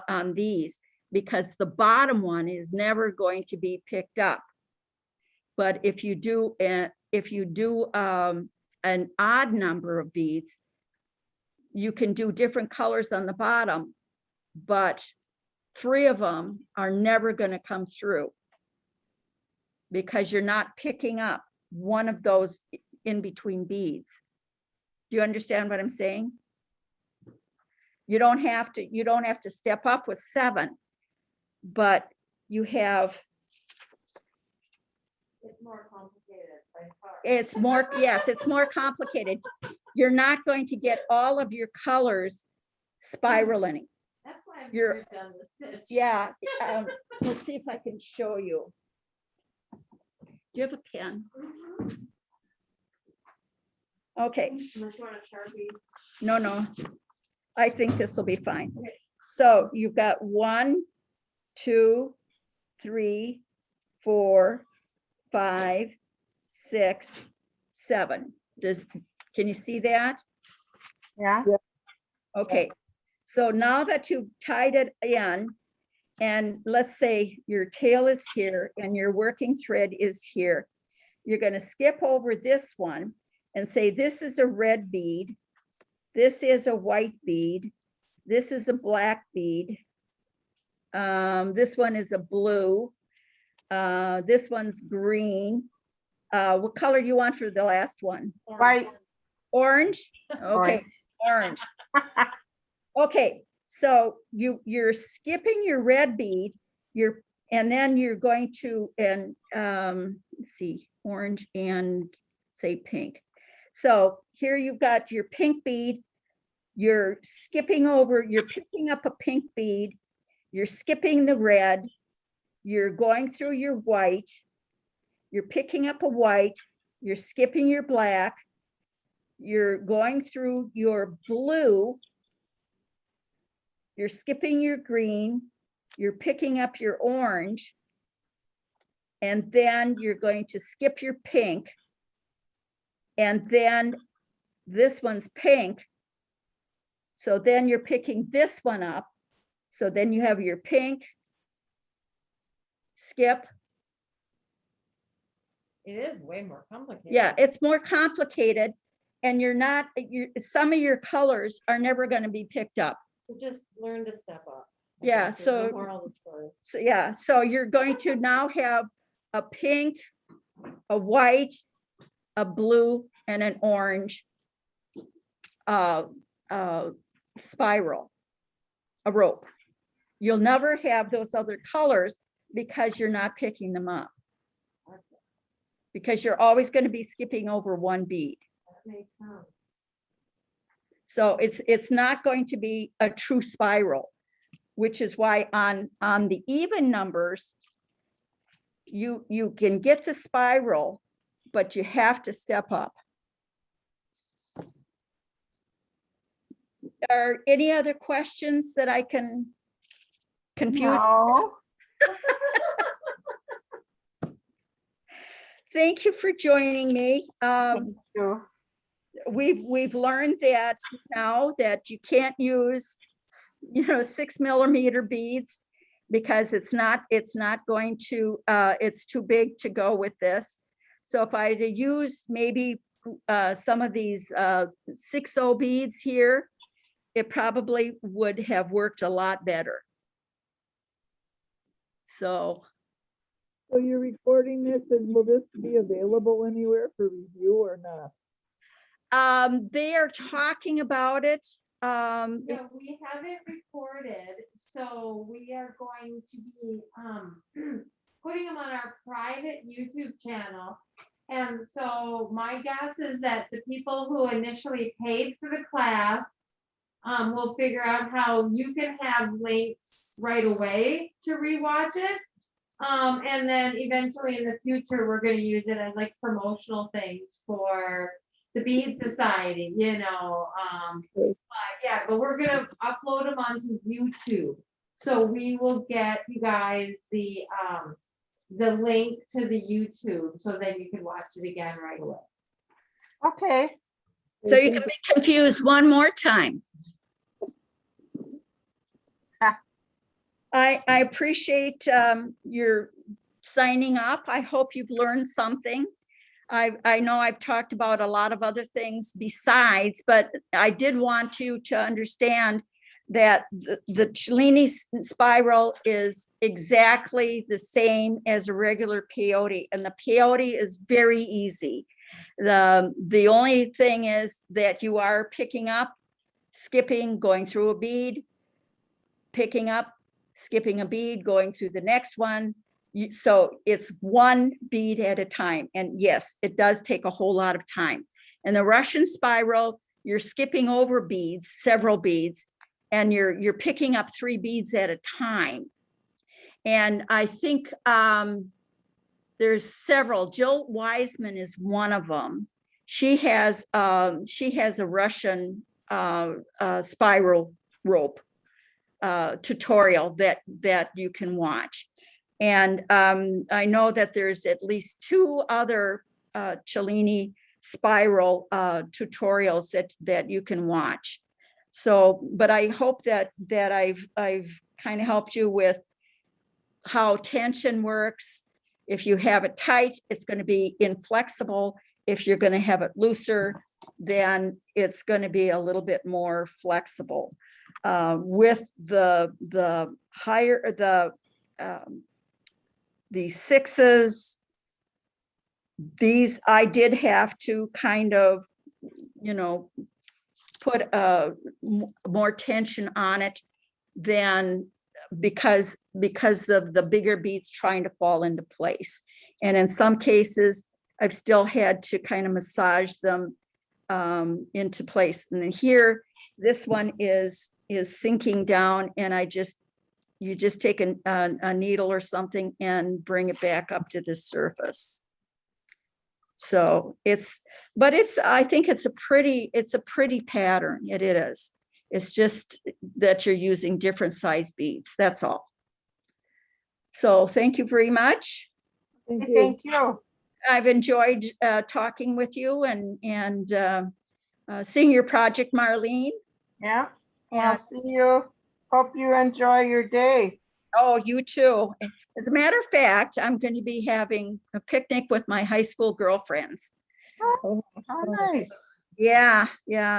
on these, because the bottom one is never going to be picked up. But if you do an odd number of beads, you can do different colors on the bottom, but 3 of them are never going to come through, because you're not picking up one of those in between beads. Do you understand what I'm saying? You don't have to step up with 7, but you have, It's more complicated by far. it's more, yes, it's more complicated. You're not going to get all of your colors spiraling. That's why I've You're- never done the stitch. Yeah, let's see if I can show you. Do you have a pen? Mhm. Okay. Unless you want a Sharpie. No, I think this will be fine. So you've got 1, 2, 3, 4, 5, 6, 7. Can you see that? Yeah, Okay, so now that you've tied it in, and let's say your tail is here and your working thread is here, you're going to skip over this one and say, this is a red bead, this is a white bead, this is a black bead, this one is a blue, this one's green. What color do you want for the last one? White. Orange? Okay, orange. Okay, so you're skipping your red bead, and then you're going to, and let's see, orange and say pink. So here you've got your pink bead, you're skipping over, you're picking up a pink bead, you're skipping the red, you're going through your white, you're picking up a white, you're skipping your black, you're going through your blue, you're skipping your green, you're picking up your orange, and then you're going to skip your pink, and then this one's pink. So then you're picking this one up. So then you have your pink, skip. It is way more complicated. Yeah, it's more complicated, and some of your colors are never going to be picked up. So just learn to step up. I Yeah, guess is the so- moral of the story. So yeah, so you're going to now have a pink, a white, a blue, and an orange spiral, a rope. You'll never have those other colors because you're not picking them up. Because you're always going to be skipping over one bead. That makes sense. So it's not going to be a true spiral, which is why on the even numbers, you can get the spiral, but you have to step up. are any other questions that I can confuse? No, Thank you for joining me. thank you. We've learned that now that you can't use, 6 millimeter beads because it's not going to, it's too big to go with this. So if I had to use maybe some of these 6/0 beads here, it probably would have worked a lot better. So So you're recording this, and will this be available anywhere for review or not? they are talking about it. No, we haven't recorded, so we are going to be, putting them on our private YouTube channel. And so my guess is that the people who initially paid for the class, will figure out how you can have links right away to rewatch it. And then eventually in the future, we're gonna use it as like promotional things for the Bead Society, Okay. but we're gonna upload them onto YouTube. So we will get you guys the link to the YouTube, so then you can watch it again right away. Okay, So you can be confused one more time. I appreciate your signing up. I hope you've learned something. I know I've talked about a lot of other things besides, but I did want you to understand that the Cellini Spiral is exactly the same as a regular peyote, and the peyote is very easy. The only thing is that you are picking up, skipping, going through a bead, picking up, skipping a bead, going through the next one. So it's one bead at a time. And yes, it does take a whole lot of time. And the Russian spiral, you're skipping over beads, several beads, and you're picking up 3 beads at a time. And I think there's several. Jill Wiseman is one of them. She has a Russian spiral rope tutorial that you can watch. And I know that there's at least 2 other Cellini Spiral tutorials that you can watch. So, but I hope that I've kind of helped you with how tension works. If you have it tight, it's going to be inflexible. If you're going to have it looser, then it's going to be a little bit more flexible. With the higher, the 6s, these I did have to kind of, put more tension on it than because the bigger beads trying to fall into place. And in some cases, I've still had to kind of massage them into place. And then here, this one is sinking down, and you just take a needle or something and bring it back up to the surface. So I think it's a pretty pattern. It is. It's just that you're using different size beads. That's all. So thank you very much. Thank you. thank you. I've enjoyed talking with you and seeing your project, Marlene. Yeah, I'll And see you. Hope you enjoy your day. oh, you too. As a matter of fact, I'm going to be having a picnic with my high school girlfriends. Oh, How nice. Yeah.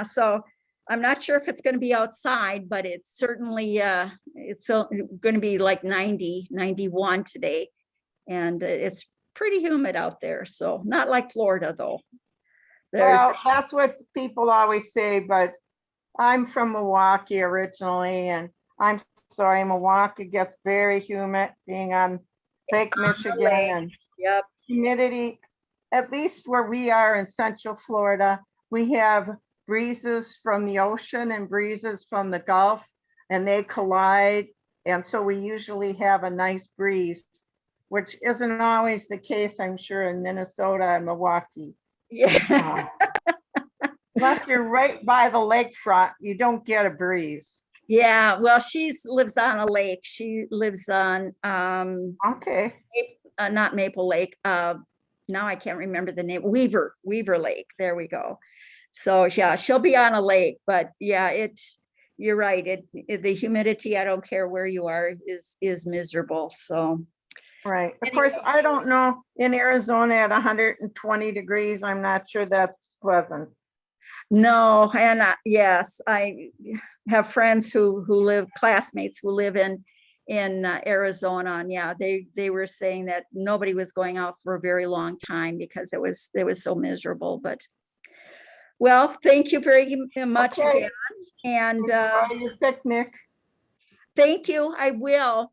So I'm not sure if it's going to be outside, but it's certainly it's going to be like 90, 91 today. And it's pretty humid out there. So not like Florida though. Well, that's what people always say, but I'm from Milwaukee originally, and I'm sorry, Milwaukee gets very humid being on Lake Michigan, lake. and Yep. humidity, at least where we are in Central Florida, we have breezes from the ocean and breezes from the Gulf, and they collide. And so we usually have a nice breeze, which isn't always the case, I'm sure, in Minnesota and Milwaukee. Yeah. Unless you're right by the lakefront, you don't get a breeze. Yeah, well, lives on a lake. She lives on, Okay, not Maple Lake, now I can't remember the name, Weaver Lake. There we go. So yeah, she'll be on a lake, but yeah, you're right. The humidity, I don't care where you are, is miserable. So right. Of course, I don't know, in Arizona at 120 degrees, I'm not sure that's pleasant. no, and yes, I have friends who live, classmates who live in Arizona, and yeah, they were saying that nobody was going out for a very long time because it was so miserable. But well, thank you very much Okay. again, and Enjoy your picnic. thank you. I will.